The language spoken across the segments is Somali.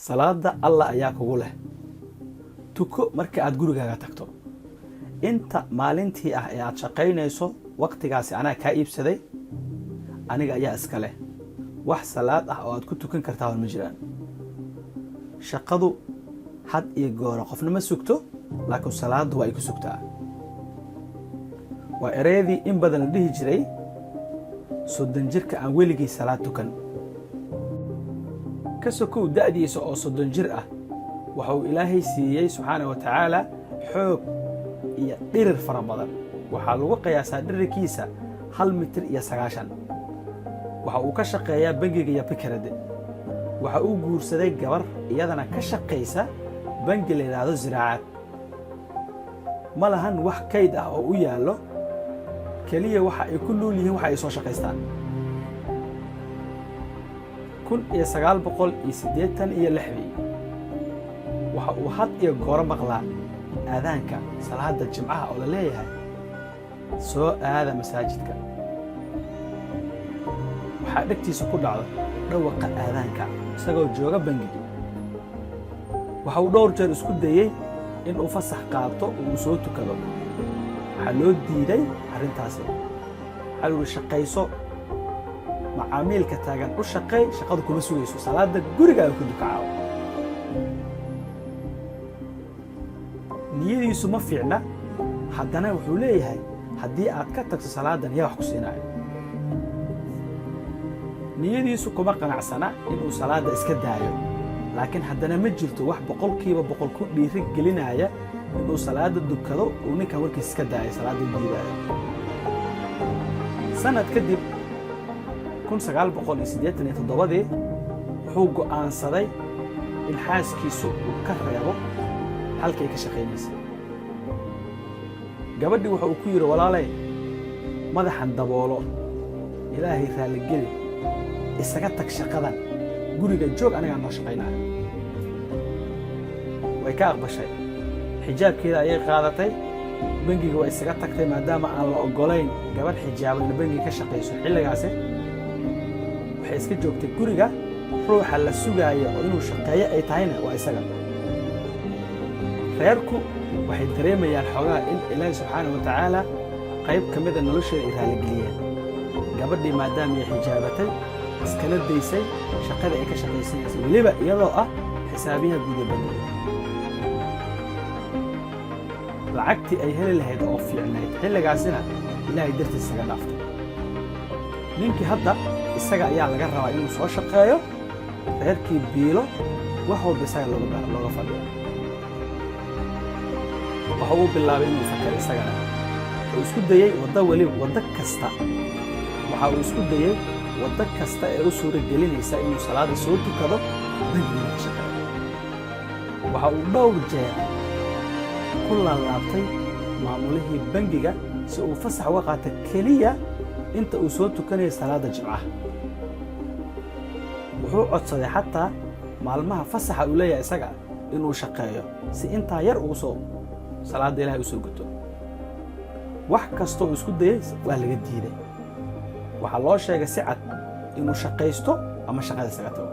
salaada Allah ayaa kugu leh tuko marka aad gurigaaga tagto inta maalintii ah ee aad shaqaynayso waqtigaasi anaa ka iibsaday aniga ayaa iska leh wax salaad ah oo aad ku tukan kartaa ma jiraan shaqadu had iyo goor qofna ma sugto laakiin salaadu way ku sugtaa waa ereydii in badan la dhihi jiray soddon jirka aan weligii salaad tukan ka sokow da'diisa oo soddon jir ah waxa uu ilaahay siiyey subxaanahu wa tacaala xoog iyo dhirir fara badan waxaa lagu qiyaasaa dhirirkiisa 1.9 mitir waxa uu ka shaqeeyaa bangiga iyo Picarade waxa uu guursaday gabar iyadana ka shaqeysa bangi la yiraahdo ziraacad ma lahan wax kayd ah oo u yaalo kaliya waxa ay ku nool yihiin waxa ay soo shaqeystaan 1986 waxa uu had iyo goor maqlaa aadaanka salaada jimcaha oo la leeyahay soo aada masaajidka waxa dhagtiisa ku dhacdo dhawaqa aadaanka isagoo jooga bangiga waxa uu dhowr jeer isku dayay in uu fasax qaato oo uu soo tukado waxa loo diiday arintaasi waxa uu shaqayso macaamilka taagan u shaqay shaqadu kuma sugayso salaada gurigaaga ku dukacaa niyadiisu ma fiicna haddana wuxuu leeyahay haddii aad ka tagto salaadan yaa wax ku siinayo niyadiisu kuma qanacsana inuu salaada iska daayo laakiin haddana ma jirto wax boqolkiiba boqol ku dhiiri gelinaya inuu salaada dukado uu ninka warkiis iska daayo salaada diidayo sanad kadib 1987 wuxuu go'aansaday in xaaskiisu uu ka reebo halkay ka shaqeynaysay gabadhii waxa uu ku yiri walaalay madaxan daboolo ilaahay raali geli isaga tag shaqadan guriga joog aniga ma shaqeynayo way ka aqbashay xijaabkeeda ayay qaadatay bangiga way isaga tagtay maadaama aan la ogolayn gabadh xijaaban bangiga ka shaqeyso xilligaas waxay iska joogtay guriga ruuxa la sugaayo oo inuu shaqeeyo ay tahayna waa isaga reerku waxay dareemayaan xogaa in ilaahay subxaanahu wa tacaala qayb ka mid ah nolosheeda ay raali geliyeen gabadhii maadaama ay xijaabatay iskala daysay shaqada ay ka shaqaysanaysa weliba iyadoo ah xisaabiyaha guud ee bangiga lacagtii ay heli lahayd oo fiicnayd xilligaasina ilaahay dartiisa isaga dhaaftay ninkii hadda isaga ayaa laga rabaa inuu soo shaqeeyo reerkii biilo wax walba isaga looga fadhiyo waxa uu bilaabay inuu fakar isagana wuxuu isku dayay waddo kasta waxa uu isku dayay waddo kasta ee u suuragelinaysa inuu salaada soo tukado bangiga ka shaqeeyo waxa uu dhowr jeer ku laalaabtay maamulihii bangiga si uu fasax uga qaato keliya inta uu soo tukanayo salaada jimcaha wuxuu codsaday xataa maalmaha fasaxa uu leeyahay isaga inuu shaqeeyo si intaa yar ugu soo salaada ilaahay u soo guto wax kasta oo isku dayay waa laga diiday waxa loo sheegay si cad inuu shaqaysto ama shaqada isaga tago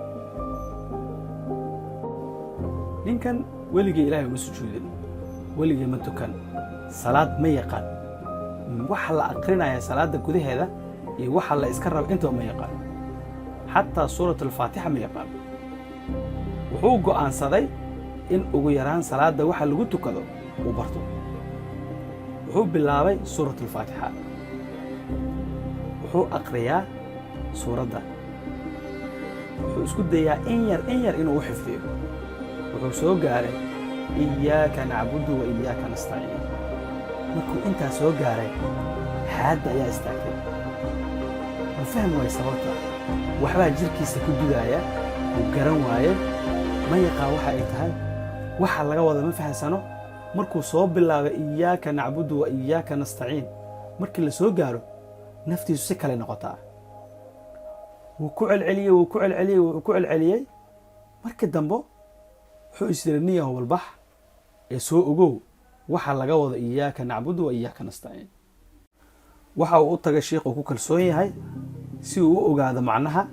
ninkan weligii ilaahay uma sujuudin weligii ma tukan salaad ma yaqaan waxa la aqrinaya salaada gudaheeda iyo waxa la iska rabo inta ma yaqaan xataa suuratul faatiha ma yaqaan wuxuu go'aansaday in ugu yaraan salaada waxa lagu tukado uu barto wuxuu bilaabay suuratul faatiha wuxuu aqriyaa suuradda wuxuu isku dayaa in yar inuu u xifdiyo wuxuu soo gaaray iyaaka nacbudu wa iyaaka nastaciin markuu intaa soo gaaray xaadda ayaa istaagtay ma fahmi waay sababta waxbaa jirkiisa ku dudaaya uu garan waaye ma yaqaan waxa ay tahay waxa laga wada ma fahansano markuu soo bilaabay iyaaka nacbudu wa iyaaka nastaciin markii la soo gaaro naftiisu si kale noqotaa wuu ku celceliyey markii dambe wuxuu isiraniyaha walbax ee soo ogow waxa laga wada iyaaka nacbudu wa iyaaka nastaciin waxa uu u tagay sheekhu ku kalsoon yahay si uu u ogaado macnaha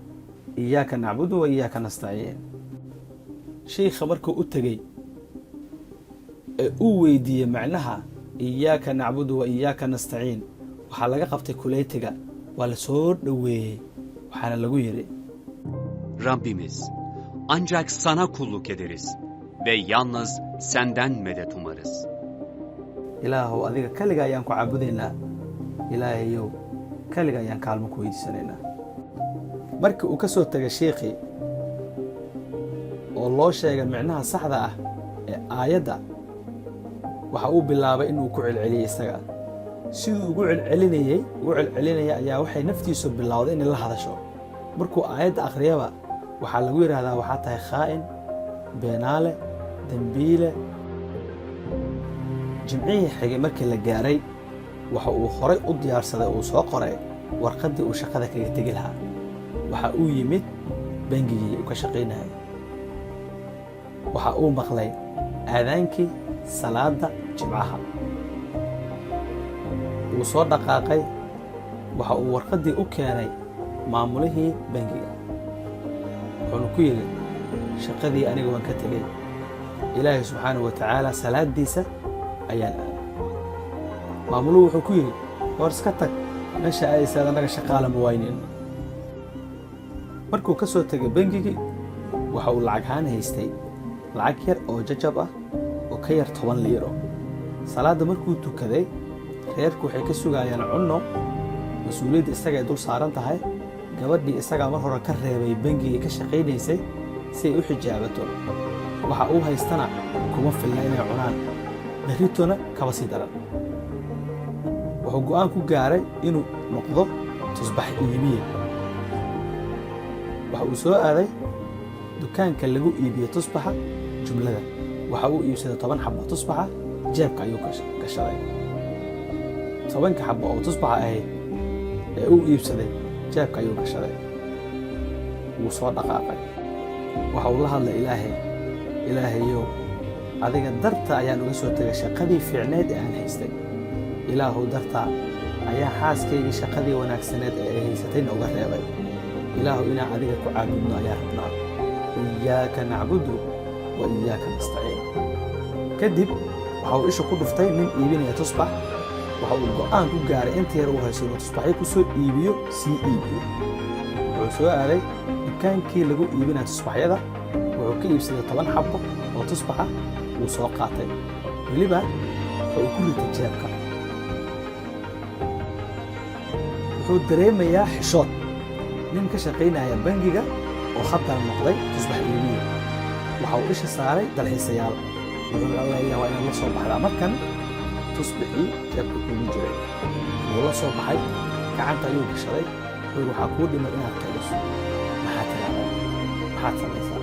iyaaka nacbudu wa iyaaka nastaciin sheekha markuu u tegey ee uu weydiiyey macnaha iyaaka nacbudu wa iyaaka nastaciin waxaa laga qabtay kuleytiga waa la soo dhoweeyey waxaana lagu yidhi Rabbimiz, ancak sana kulluk ederiz ve yalnız senden medet umarız. ilaahow adiga kaliga ayaan ku caabudaynaa ilaahayow kaliga ayaan kaalmo ku weydiisanaynaa markii uu ka soo tegay sheekhii oo loo sheegay micnaha saxda ah ee aayadda waxa uu bilaabay inuu ku celceliyey isaga siduu ugu celcelinaya ayaa waxay naftiisu bilowday inay la hadasho markuu aayadda akhriyaba waxaa lagu yidhaahdaa waxaa tahay khaa'in beenaale dembiile jimcihii xigay markii la gaaray waxa uu horay u diyaarsaday uu soo qoray warqaddii uu shaqada kaga tegi lahaa waxa uu yimid bangigii uu ka shaqaynayay waxa uu maqlay aadaankii salaada jimcaha wuu soo dhaqaaqay waxa uu warqaddii u keenay maamulihii bangiga wuxuuna ku yidhi shaqadii aniga waan ka tegey ilaahay subxaanahu wa tacaala salaadiisa ayaan aaday maamuluhu wuxuu ku yidhi war iska tag meesha aadaysaad annaga shaqaala ma waynin markuu ka soo tegay bangigii waxa uu lacag ahaan haystay lacag yar oo jajab ah oo ka yar 10 liiro salaadda markuu tukaday reerku waxay ka sugayaan cunno mas-uuliyadda isaga ay dul saaran tahay gabadhii isagaa mar hore ka reebay bangigii ka shaqaynaysay si ay u xijaabato waxa uu haystana kuma filna inay cunaan berritona kaba sii daran wuxuu go'aan ku gaaray inuu noqdo tusbax iibiye waxa uu soo aaday dukaanka lagu iibiyo tusbaxa jumlada waxa uu iibsaday 10 xabbo tusbaxa jeebka ayuu gashaday 10 xabbo oo tusbaxa ahayd ee uu iibsaday jeebka ayuu gashaday wuu soo dhaqaaqay waxa uu la hadlay ilaahayow adiga darta ayaan uga soo tegay shaqadii fiicneed ee aan haystay ilaahow darta ayaa xaaskaygii shaqadii wanaagsaneed ee ay haysatayna uga reebay ilaahow inaan adiga ku caabudno ayaa rabnaa iyaaka nacbudu wa iyaaka nastaciin kadib waxa uu isha ku dhuftay nin iibinaya tusbax waxa uu go'aan ku gaaray inta yar uu haysto inuu tusbaxyo ku soo iibiyo sii iibiyo wuxuu soo aaday dukaankii lagu iibinaya tusbaxyada wuxuu ka iibsaday 10 xabbo oo tusbaxa wuu soo qaatay weliba waxa uu ku ritay jeebka wuxuu dareemayaa xishood nin ka shaqaynaya bangiga oo khatar noqday tusbax iibiye waxa uu isha saaray dalxiisayaal wuxuu leeyahay waa inaad la soo baxdaa markan tusbixii jeebka kugu jiray wuu la soo baxay gacanta ayuu gashaday wuxuu waxaa kuu dhimay inaad qayliso maxaad tiraahdaa maxaad samaysaa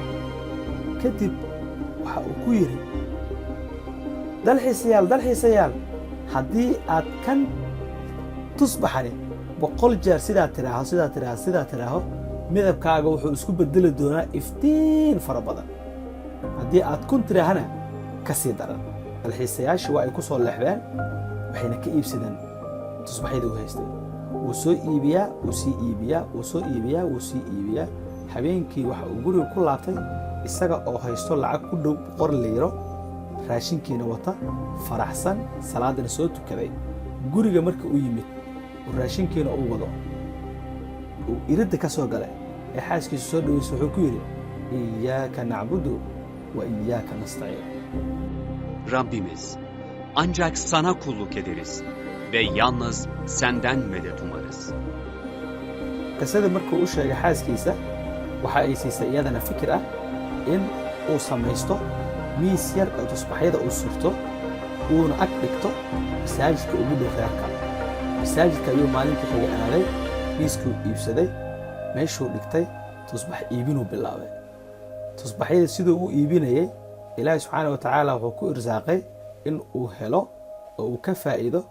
kadib waxa uu ku yidhi dalxiisayaal haddii aad kan tusbaxani 100 jeer sidaa tiraaho midabkaaga wuxuu isku bedeli doonaa iftiin fara badan haddii aad kun tiraahana ka sii daran dalxiisayaashii waa ay ku soo leexdeen waxayna ka iibsadeen tusbaxyadii u haystay wuu soo iibiyaa wuu sii iibiyaa wuu soo iibiyaa wuu sii iibiyaa habeenkii waxa uu guriga ku laabtay isaga oo haysto lacag ku dhow 100 liiro raashinkiina wata faraxsan salaadana soo tukaday guriga marka uu yimid raashinkiina uu wado uu iridda ka soo galay ee xaaskiisu soo dhaweysay wuxuu ku yidhi iyaaka nacbudu wa iyaaka nastaciin Rabbimiz, ancak sana kulluk ederiz ve yalnız senden medet umarız. qisadii markuu u sheegay xaaskiisa waxa ay siisay iyadana fikir ah in uu samaysto miis yar oo tusbaxyada uu surto uuna ag dhigto masaajidka ugu dhow reerka masaajidka ayuu maalinkii xiga aaday miiskuu iibsaday meeshuu dhigtay tusbax iibinuu bilaabay tusbaxyada siduu u iibinayay ilaahay subxaana wa tacaala wuxuu ku irsaaqay in uu helo oo uu ka faa'iido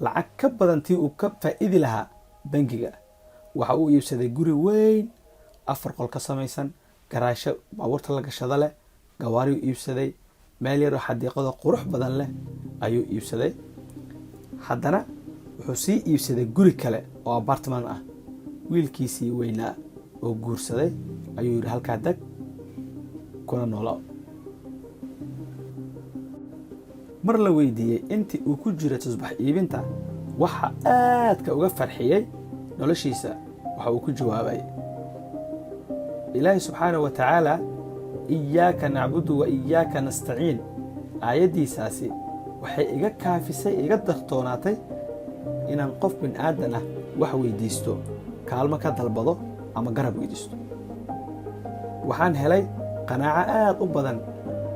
lacag ka badan tii uu ka faa'idi lahaa bangiga waxa uu iibsaday guri weyn 4 qol ka samaysan garaasho baabuurta la gashada leh gawaari uu iibsaday meel yar oo xadiiqado qurux badan leh ayuu iibsaday haddana wuxuu sii iibsaday guri kale oo apartment ah wiilkiisii weynaa oo guursaday ayuu yidhi halkaa deg kuna noolo mar la weydiiyey intii uu ku jiray tusbax iibinta waxa aadka uga farxiyey noloshiisa, waxa uu ku jawaabay ilaahi subxaanahu wa tacaala iyaaka nacbudu wa iyaaka nastaciin. aayaddiisaasi waxay iga kaafisay, iga dartoonaatay inaan qof bin aadan ah wax weydiisto, kaalmo ka dalbado ama garab weydiisto. waxaan helay qanaaco aad u badan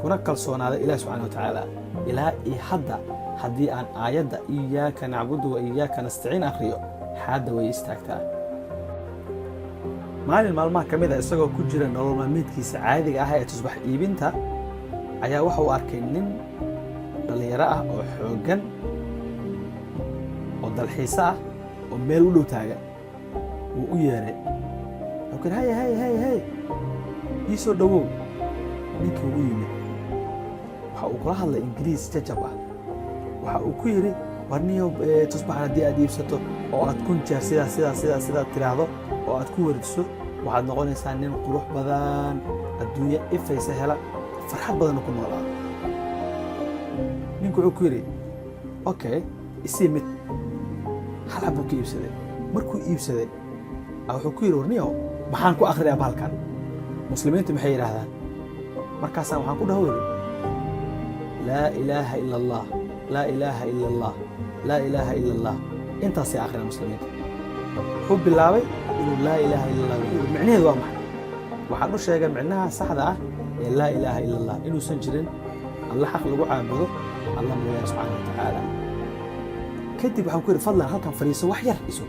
kuna kalsoonaaday ilaah subxaanahu wa tacaala. ilaa iyo hadda haddii aan aayadda iyaaka nacbudu wa iyaaka nastaciin akhriyo, xaadda way istaagtaa. maalin maalmaha ka mid a isagoo ku jira nolol maalmeedkiisa caadiga ah ee tusbax iibinta ayaa waxa uu arkay nin dhallinyaro ah oo xooggan oo dalxiiso ah oo meel u dhow taagan. wuu u yeeray, wuxuu ku yidhi hay ii soo dhowow. ninkii ugu yimid waxa uu kula hadlay ingiriis jajab ah. waxa uu ku yidhi war niyow tusbaxan haddii aad iibsato oo aad kun jeer sidaad tiraahdo oo aad ku wardiso, waxaad noqonaysaa nin qurux badan, adduunyo ifaysa hela, farxad badanna ku noolaada. ninku wuxuu ku yidhi okay, isii mid. hal xab buu ka iibsaday. markuu iibsaday wuxuu ku yidhi war niyow maxaan ku akhriyaa bahalkan, muslimiintu maxay yidhaahdaan? markaasaan waxaan ku dhaho yidhi laa ilaaha ila allah, laa ilaaha ila allah, laa ilaaha ila allah. intaasay akhriyaan muslimiinta. wuxuu bilaabay inuu laa ilaaha ila allah wuxuu yidhi micnaheedu waa maxay? waxaan u sheegay micnaha saxda ah ee laa ilaaha ila allah, inuusan jirin alla xaq lagu caabudo alla mooyaane subxaana wa tacaala. kadib waxaan ku yidhi fadlan halkan fadhiiso wax yar iso.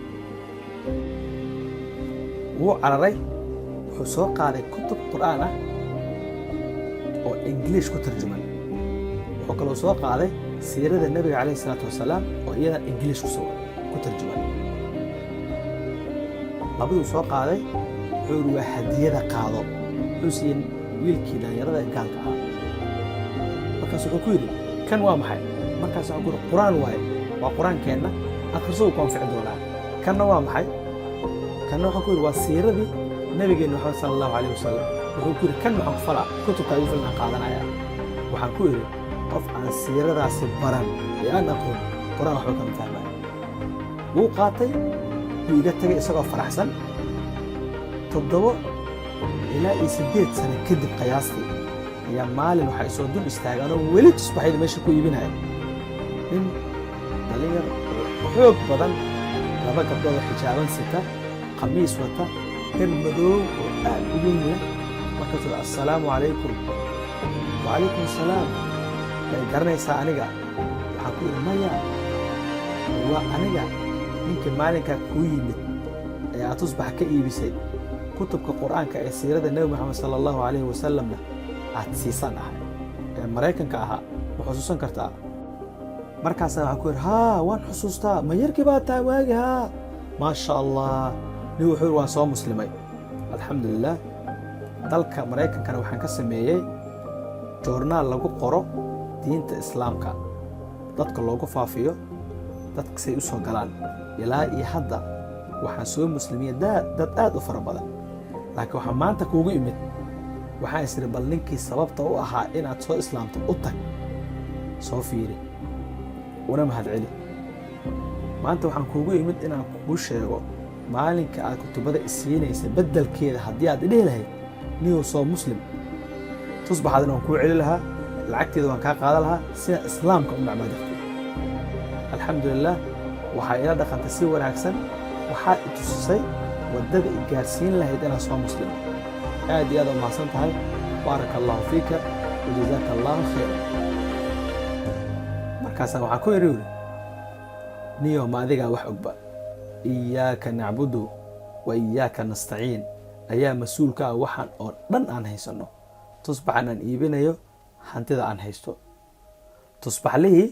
wuu cararay, wuxuu soo qaaday kutub qur'aan ah oo ingiliish ku tarjuman. wuxuu kaloo soo qaaday siirada nebiga calayhi salaatu wasalaam oo iyadan ingiliish ku tarjuman. labaduu soo qaaday, wuxuu yidhi waa hadiyada qaado. wuxuu siiyey wiilkii dhallinyarada ee gaalka ahaa. markaas wuxuu ku yidhi kan waa maxay? markaas waxaan ku yidhi qur'aan waaye, waa qur'aankeenna, akhriso ku anfici doonaa. kanna waa maxay? kanna waxaan ku yidhi waa siiradii nabigeenna maxamed sala allahu calayh wasalam. wuxuu ku yidhi kan waxaan ku falaa, kutubka igu filan aan qaadanaya. waxaan ku yidhi qof aan siiradaasi baran ee aan aqoon qur'aan waxba kama fahmaayo. wuu qaatay, wuu iga tegay isagoo faraxsan. 7 ilaa 8 sano kadib qiyaastii ayaa maalin waxay soo dul istaaganoo weli tusbaxyada meesha ku iibinaya nin dhalinyar oo xoog badan, 2 gabdhood oo xijaaban sita, qamiis wata, gar madow oo aad u weyn leh. markaasuu yidhi assalaamu calaykum. wacalaykum assalaam. way garanaysaa aniga? waxaan ku yidhi maya, waa aniga ninkii maalinkaa kuu yimid ee aad tusbax ka iibisay, kutubka qur'aanka ee siirada nebi moxamed sala allahu calayhi wasalamna aad siisan ahay ee maraykanka ahaa. ma xusuusan kartaa? markaasaa waxaan ku yidhi haa waan xusuustaa, ma yarkii baa tahay waagi? haa maasha allah. nin wuxuu yidhi waan soo muslimay alxamdulilah. dalka maraykankana waxaan ka sameeyey joornaal lagu qoro diinta islaamka, dadka loogu faafiyo, dadka say u soo galaan. ilaa iyo hadda waxaan soo muslimiya dad aad u fara badan. laakiin waxaa maanta kuugu imid, waxaan isiri bal ninkii sababta u ahaa inaad soo islaamto u tag, soo fiiri, una mahadceli. maanta waxaan kuugu imid inaan kuu sheego maalinka aad kutubada isiinaysa beddelkeeda haddii aad idhihi lahayd niyuu soo muslim, tusbaxaadina waan kuu celi lahaa, lacagteeda waan kaa qaadan lahaa, sida islaamka u nacmaa darteed. alxamdulilah, waxaa ila dhaqantay si wanaagsan. waxaad i tusisay waddada i gaarsiin lahayd inaan soo muslimo. aad iyo aad u mahadsan tahay. baaraka allahu fiika wajazaaka allahu khayra. markaasaan waxaan ku yidhi niyo ma adigaa wax ogba, iyaaka nacbudu wa iyaaka nastaciin ayaa mas-uulka ah waxaan oo dhan aan haysanno. tusbaxan aan iibinayo, hantida aan haysto. tusbaxlihii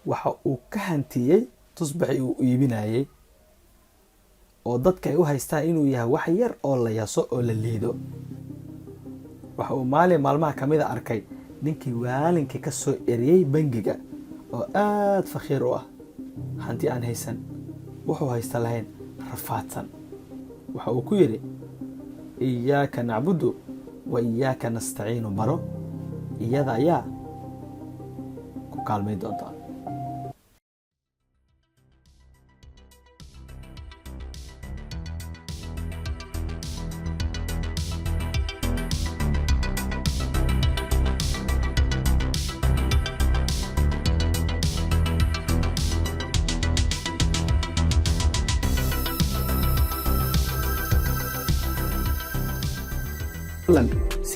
waxa uu ka hantiyey tusbaxii uu iibinayey oo dadka ay u haystaan inuu yahay wax yar oo la yaso oo la liido. waxa uu maalin maalmaha ka mida arkay ninkii waalinkii ka soo eriyey bangiga oo aad fakhiir u ah, hanti aan haysan, wuxuu haysta lahayn, rafaadsan. waxa uu ku yidhi iyaaka nacbudu wa iyaaka nastaciinu baro, iyada ayaa ku kaalmay doontaa.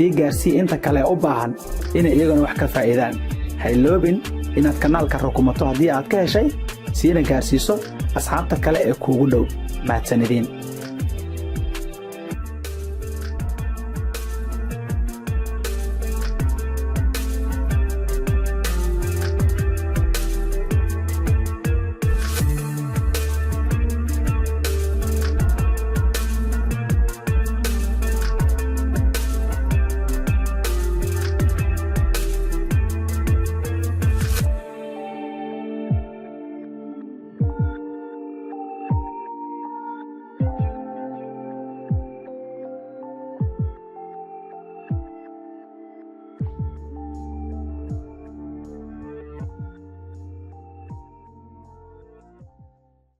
sii gaarsii inta kale u baahan inay iyaguna wax ka faa'iidaan. Ha iloobin inaad kanaalka rukumato haddii aad ka heshay, siina gaarsiiso asxaabta kale ee kuugu dhow. mahadsanidin.